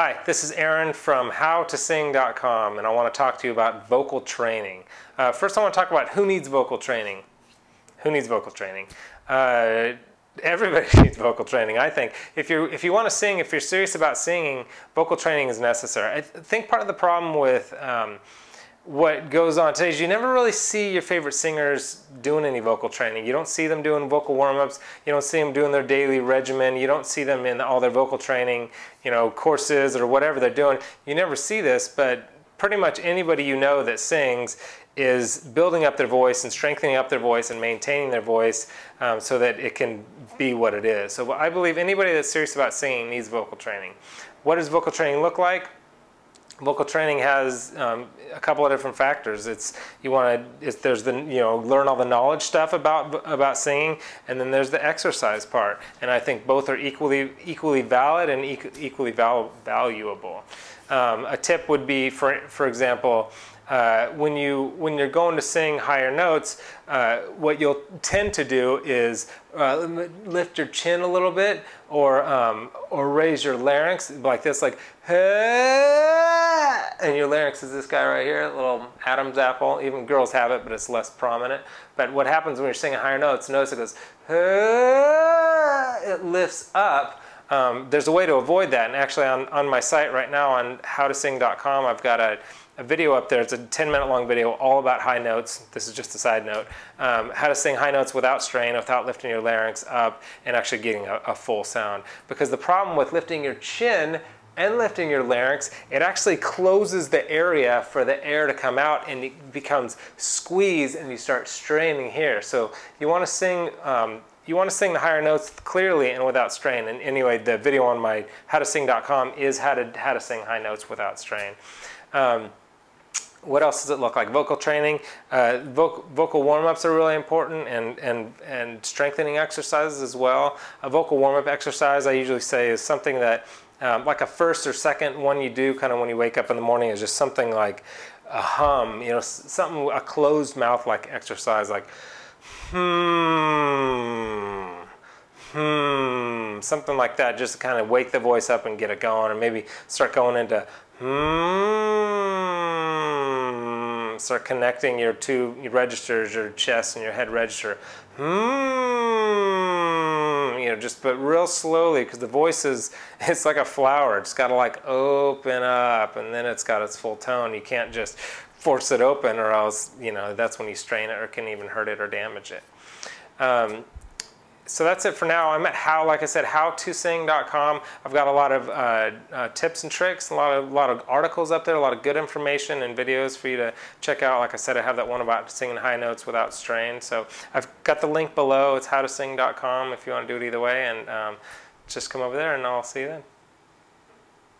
Hi, this is Aaron from howtosing.com, and I want to talk to you about vocal training. First, I want to talk about who needs vocal training. Who needs vocal training? Everybody needs vocal training, I think. If you want to sing, if you're serious about singing, vocal training is necessary. I think part of the problem with what goes on today is you never really see your favorite singers doing any vocal training. You don't see them doing vocal warm-ups. You don't see them doing their daily regimen. You don't see them in all their vocal training, courses or whatever they're doing. You never see this, but pretty much anybody you know that sings is building up their voice and strengthening up their voice and maintaining their voice so that it can be what it is. So I believe anybody that's serious about singing needs vocal training. What does vocal training look like? Vocal training has a couple of different factors. There's the learn all the knowledge stuff about singing, and then there's the exercise part. And I think both are equally valid and equally valuable. A tip would be, for example, when you're going to sing higher notes, what you'll tend to do is lift your chin a little bit, or raise your larynx like this, like, and your larynx is this guy right here, a little Adam's apple. Even girls have it, but it's less prominent. But what happens when you're singing higher notes? Notice it goes, it lifts up. There's a way to avoid that, and actually on my site right now on howtosing.com, I've got a video up there. It's a 10-minute long video all about high notes. This is just a side note. How to sing high notes without strain, without lifting your larynx up, and actually getting a full sound. Because the problem with lifting your chin and lifting your larynx, it actually closes the area for the air to come out, and it becomes squeezed, and you start straining here. So you want to sing the higher notes clearly and without strain. And anyway, the video on my howtosing.com is how to sing high notes without strain. What else does it look like? Vocal training, vocal warm-ups are really important, and strengthening exercises as well. A vocal warm-up exercise, I usually say, is something that like a first or second one you do kind of when you wake up in the morning, is just something like a hum, something, a closed mouth like exercise, like something like that, just to kind of wake the voice up and get it going, or maybe start going into start connecting your two registers, your chest and your head register. But real slowly, because the voice it's like a flower. It's got to like open up, and then it's got its full tone. You can't just force it open, or else that's when you strain it or can even hurt it or damage it. So that's it for now. I'm at howtosing.com. I've got a lot of tips and tricks, a lot of articles up there, a lot of good information and videos for you to check out. Like I said, I have that one about singing high notes without strain. So I've got the link below. It's howtosing.com if you want to do it either way. And just come over there, and I'll see you then.